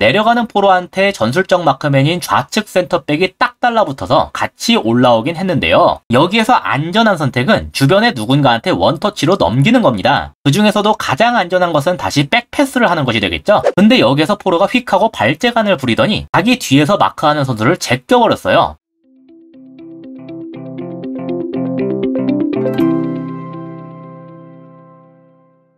내려가는 포로한테 전술적 마크맨인 좌측 센터백이 딱 달라붙어서 같이 올라오긴 했는데요. 여기에서 안전한 선택은 주변에 누군가한테 원터치로 넘기는 겁니다. 그 중에서도 가장 안전한 것은 다시 백패스를 하는 것이 되겠죠. 근데 여기에서 포로가 휙하고 발재간을 부리더니 자기 뒤에서 마크하는 선수를 제껴버렸어요.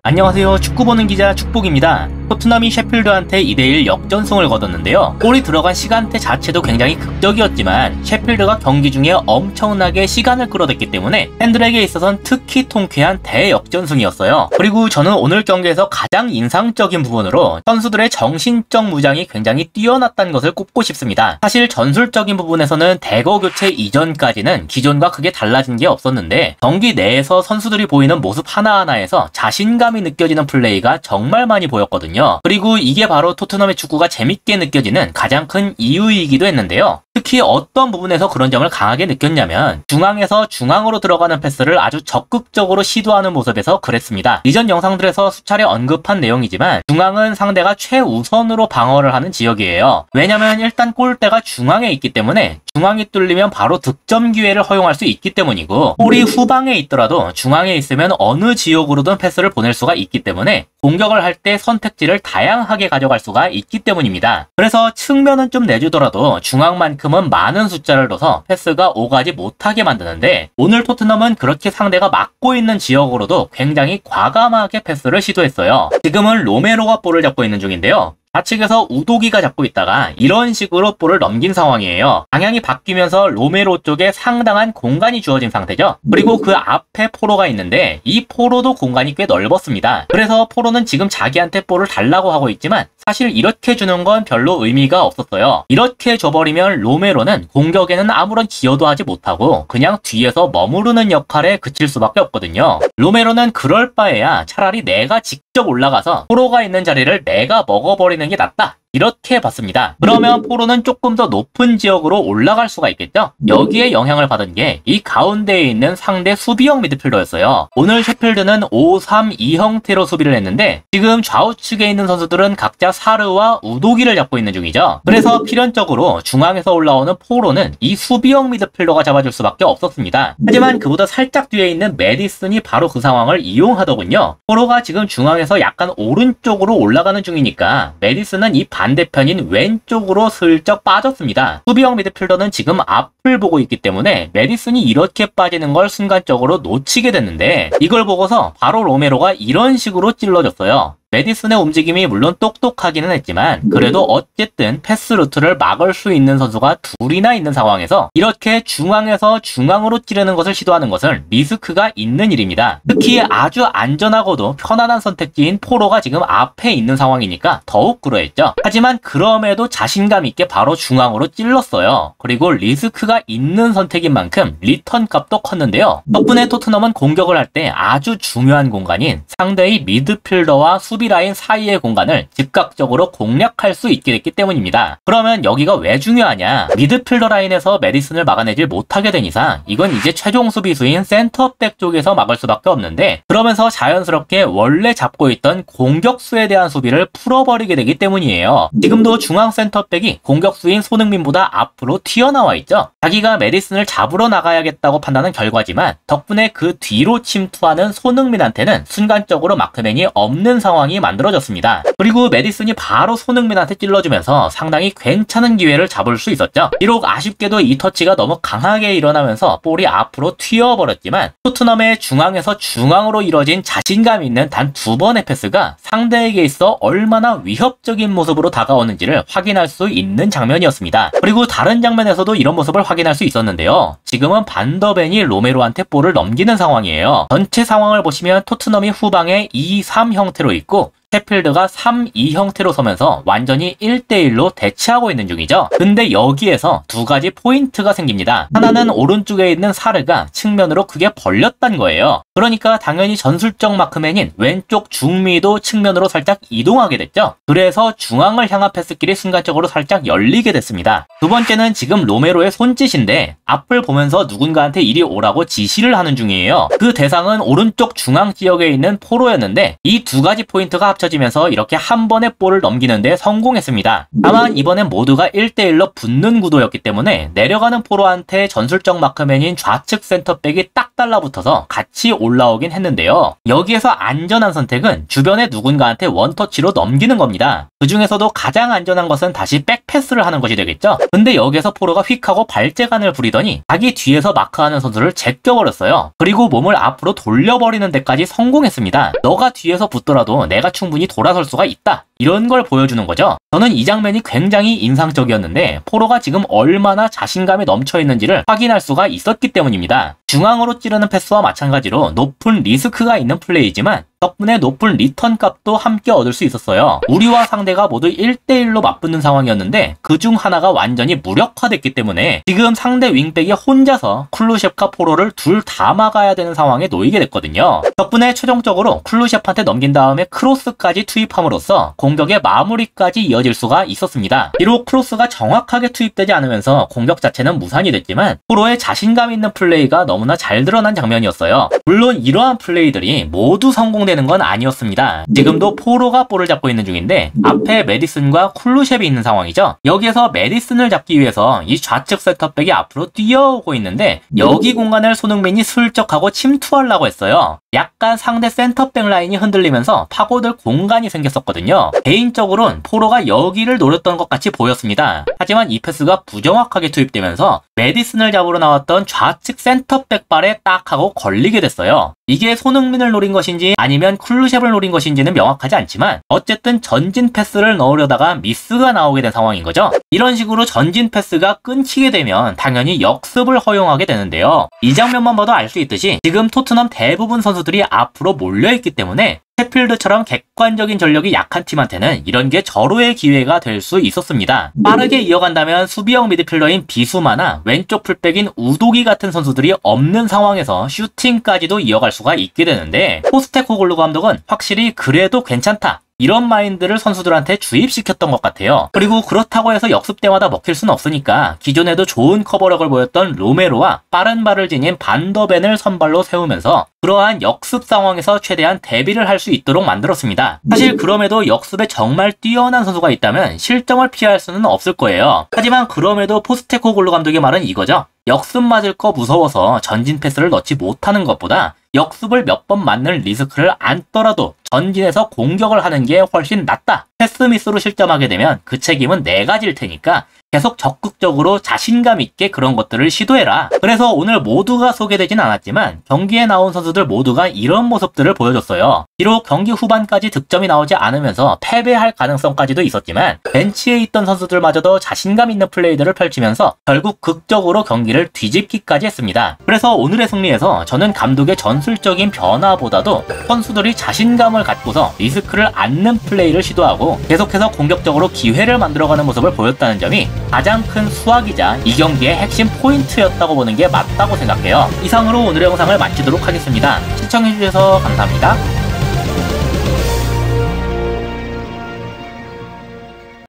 안녕하세요. 축구 보는 기자 축복입니다. 토트넘이 셰필드한테 2대1 역전승을 거뒀는데요. 골이 들어간 시간대 자체도 굉장히 극적이었지만 셰필드가 경기 중에 엄청나게 시간을 끌어댔기 때문에 팬들에게 있어서는 특히 통쾌한 대역전승이었어요. 그리고 저는 오늘 경기에서 가장 인상적인 부분으로 선수들의 정신적 무장이 굉장히 뛰어났다는 것을 꼽고 싶습니다. 사실 전술적인 부분에서는 대거 교체 이전까지는 기존과 크게 달라진 게 없었는데 경기 내에서 선수들이 보이는 모습 하나하나에서 자신감이 느껴지는 플레이가 정말 많이 보였거든요. 그리고 이게 바로 토트넘의 축구가 재밌게 느껴지는 가장 큰 이유이기도 했는데요. 특히 어떤 부분에서 그런 점을 강하게 느꼈냐면 중앙에서 중앙으로 들어가는 패스를 아주 적극적으로 시도하는 모습에서 그랬습니다. 이전 영상들에서 수차례 언급한 내용이지만 중앙은 상대가 최우선으로 방어를 하는 지역이에요. 왜냐면 일단 골대가 중앙에 있기 때문에 중앙이 뚫리면 바로 득점 기회를 허용할 수 있기 때문이고 골이 후방에 있더라도 중앙에 있으면 어느 지역으로든 패스를 보낼 수가 있기 때문에 공격을 할 때 선택지를 다양하게 가져갈 수가 있기 때문입니다. 그래서 측면은 좀 내주더라도 중앙만큼은 많은 숫자를 둬서 패스가 오가지 못하게 만드는데 오늘 토트넘은 그렇게 상대가 막고 있는 지역으로도 굉장히 과감하게 패스를 시도했어요. 지금은 로메로가 볼을 잡고 있는 중인데요. 좌측에서 우도기가 잡고 있다가 이런 식으로 볼을 넘긴 상황이에요. 방향이 바뀌면서 로메로 쪽에 상당한 공간이 주어진 상태죠. 그리고 그 앞에 포로가 있는데 이 포로도 공간이 꽤 넓었습니다. 그래서 포로는 지금 자기한테 볼을 달라고 하고 있지만 사실 이렇게 주는 건 별로 의미가 없었어요. 이렇게 줘버리면 로메로는 공격에는 아무런 기여도 하지 못하고 그냥 뒤에서 머무르는 역할에 그칠 수밖에 없거든요. 로메로는 그럴 바에야 차라리 내가 직접 올라가서 포로가 있는 자리를 내가 먹어버리는 게 낫다. 이렇게 봤습니다. 그러면 포로는 조금 더 높은 지역으로 올라갈 수가 있겠죠? 여기에 영향을 받은 게 이 가운데에 있는 상대 수비형 미드필더였어요. 오늘 셰필드는 5-3-2 형태로 수비를 했는데 지금 좌우측에 있는 선수들은 각자 사르와 우도기를 잡고 있는 중이죠. 그래서 필연적으로 중앙에서 올라오는 포로는 이 수비형 미드필더가 잡아줄 수밖에 없었습니다. 하지만 그보다 살짝 뒤에 있는 메디슨이 바로 그 상황을 이용하더군요. 포로가 지금 중앙에서 약간 오른쪽으로 올라가는 중이니까 메디슨은 이 반대편인 왼쪽으로 슬쩍 빠졌습니다. 수비형 미드필더는 지금 앞을 보고 있기 때문에 메디슨이 이렇게 빠지는 걸 순간적으로 놓치게 됐는데 이걸 보고서 바로 로메로가 이런 식으로 찔러줬어요. 메디슨의 움직임이 물론 똑똑하기는 했지만 그래도 어쨌든 패스 루트를 막을 수 있는 선수가 둘이나 있는 상황에서 이렇게 중앙에서 중앙으로 찌르는 것을 시도하는 것은 리스크가 있는 일입니다. 특히 아주 안전하고도 편안한 선택지인 포로가 지금 앞에 있는 상황이니까 더욱 그러했죠. 하지만 그럼에도 자신감 있게 바로 중앙으로 찔렀어요. 그리고 리스크가 있는 선택인 만큼 리턴 값도 컸는데요. 덕분에 토트넘은 공격을 할 때 아주 중요한 공간인 상대의 미드필더와 수비 라인 사이의 공간을 즉각적으로 공략할 수 있게 됐기 때문입니다. 그러면 여기가 왜 중요하냐? 미드필더 라인에서 메디슨을 막아내질 못하게 된 이상 이건 이제 최종 수비수인 센터백 쪽에서 막을 수밖에 없는데 그러면서 자연스럽게 원래 잡고 있던 공격수에 대한 수비를 풀어버리게 되기 때문이에요. 지금도 중앙 센터백이 공격수인 손흥민보다 앞으로 튀어나와 있죠. 자기가 메디슨을 잡으러 나가야겠다고 판단한 결과지만 덕분에 그 뒤로 침투하는 손흥민한테는 순간적으로 마크맨이 없는 상황이 만들어졌습니다. 그리고 메디슨이 바로 손흥민한테 찔러주면서 상당히 괜찮은 기회를 잡을 수 있었죠. 비록 아쉽게도 이 터치가 너무 강하게 일어나면서 볼이 앞으로 튀어버렸지만 토트넘의 중앙에서 중앙으로 이뤄진 자신감 있는 단 2번의 패스가 상대에게 있어 얼마나 위협적인 모습으로 다가오는지를 확인할 수 있는 장면이었습니다. 그리고 다른 장면에서도 이런 모습을 확인할 수 있었는데요. 지금은 반더벤이 로메로한테 볼을 넘기는 상황이에요. 전체 상황을 보시면 토트넘이 후방에 2-3 형태로 있고 셰필드가 3-2 형태로 서면서 완전히 1대1로 대치하고 있는 중이죠. 근데 여기에서 두 가지 포인트가 생깁니다. 하나는 오른쪽에 있는 사르가 측면으로 크게 벌렸단 거예요. 그러니까 당연히 전술적 마크맨인 왼쪽 중미도 측면으로 살짝 이동하게 됐죠. 그래서 중앙을 향한 패스길이 순간적으로 살짝 열리게 됐습니다. 두 번째는 지금 로메로의 손짓인데 앞을 보면 보면서 누군가한테 이리 오라고 지시를 하는 중이에요. 그 대상은 오른쪽 중앙 지역에 있는 포로였는데 이 두 가지 포인트가 합쳐지면서 이렇게 한 번에 볼을 넘기는데 성공했습니다. 다만 이번엔 모두가 1대1로 붙는 구도였기 때문에 내려가는 포로한테 전술적 마크맨인 좌측 센터백이 딱 달라붙어서 같이 올라오긴 했는데요. 여기에서 안전한 선택은 주변에 누군가한테 원터치로 넘기는 겁니다. 그 중에서도 가장 안전한 것은 다시 백패스를 하는 것이 되겠죠. 근데 여기에서 포로가 휙하고 발재간을 부리더니 자기 뒤에서 마크하는 선수를 제껴버렸어요. 그리고 몸을 앞으로 돌려버리는 데까지 성공했습니다. 너가 뒤에서 붙더라도 내가 충분히 돌아설 수가 있다. 이런 걸 보여주는 거죠. 저는 이 장면이 굉장히 인상적이었는데 포로가 지금 얼마나 자신감이 넘쳐있는지를 확인할 수가 있었기 때문입니다. 중앙으로 찌르는 패스와 마찬가지로 높은 리스크가 있는 플레이지만 덕분에 높은 리턴 값도 함께 얻을 수 있었어요. 우리와 상대가 모두 1대1로 맞붙는 상황이었는데 그중 하나가 완전히 무력화됐기 때문에 지금 상대 윙백이 혼자서 쿨루셰프과 포로를 둘 다 막아야 되는 상황에 놓이게 됐거든요. 덕분에 최종적으로 쿨루셰프한테 넘긴 다음에 크로스까지 투입함으로써 공격의 마무리까지 이어질 수가 있었습니다. 비록 크로스가 정확하게 투입되지 않으면서 공격 자체는 무산이 됐지만 포로의 자신감 있는 플레이가 너무나 잘 드러난 장면이었어요. 물론 이러한 플레이들이 모두 성공되는 건 아니었습니다. 지금도 포로가 볼을 잡고 있는 중인데 앞에 메디슨과 쿨루셰프이 있는 상황이죠. 여기에서 메디슨을 잡기 위해서 이 좌측 센터백이 앞으로 뛰어오고 있는데 여기 공간을 손흥민이 슬쩍하고 침투하려고 했어요. 약간 상대 센터백 라인이 흔들리면서 파고들 공간이 생겼었거든요. 개인적으로는 포로가 여기를 노렸던 것 같이 보였습니다. 하지만 이 패스가 부정확하게 투입되면서 메디슨을 잡으러 나왔던 좌측 센터백 발에 딱 하고 걸리게 됐어요. 이게 손흥민을 노린 것인지 아니면 쿨루셰프를 노린 것인지는 명확하지 않지만 어쨌든 전진 패스를 넣으려다가 미스가 나오게 된 상황인 거죠. 이런 식으로 전진 패스가 끊기게 되면 당연히 역습을 허용하게 되는데요. 이 장면만 봐도 알 수 있듯이 지금 토트넘 대부분 선수들이 앞으로 몰려있기 때문에 셰필드처럼 객관적인 전력이 약한 팀한테는 이런 게 절호의 기회가 될 수 있었습니다. 빠르게 이어간다면 수비형 미드필더인 비수마나 왼쪽 풀백인 우도기 같은 선수들이 없는 상황에서 슈팅까지도 이어갈 수가 있게 되는데 포스테코글루 감독은 확실히 그래도 괜찮다. 이런 마인드를 선수들한테 주입시켰던 것 같아요. 그리고 그렇다고 해서 역습 때마다 먹힐 순 없으니까 기존에도 좋은 커버력을 보였던 로메로와 빠른 발을 지닌 반더벤을 선발로 세우면서 그러한 역습 상황에서 최대한 대비를 할 수 있도록 만들었습니다. 사실 그럼에도 역습에 정말 뛰어난 선수가 있다면 실점을 피할 수는 없을 거예요. 하지만 그럼에도 포스테코글루 감독의 말은 이거죠. 역습 맞을 거 무서워서 전진 패스를 넣지 못하는 것보다 역습을 몇 번 맞는 리스크를 안더라도 전진해서 공격을 하는 게 훨씬 낫다. 패스 미스로 실점하게 되면 그 책임은 내가 질 테니까 계속 적극적으로 자신감 있게 그런 것들을 시도해라. 그래서 오늘 모두가 소개되진 않았지만 경기에 나온 선수들 모두가 이런 모습들을 보여줬어요. 비록 경기 후반까지 득점이 나오지 않으면서 패배할 가능성까지도 있었지만 벤치에 있던 선수들마저도 자신감 있는 플레이들을 펼치면서 결국 극적으로 경기를 뒤집기까지 했습니다. 그래서 오늘의 승리에서 저는 감독의 전술적인 변화보다도 선수들이 자신감을 갖고서 리스크를 안는 플레이를 시도하고 계속해서 공격적으로 기회를 만들어가는 모습을 보였다는 점이 가장 큰 수확이자 이 경기의 핵심 포인트였다고 보는 게 맞다고 생각해요. 이상으로 오늘의 영상을 마치도록 하겠습니다. 시청해주셔서 감사합니다.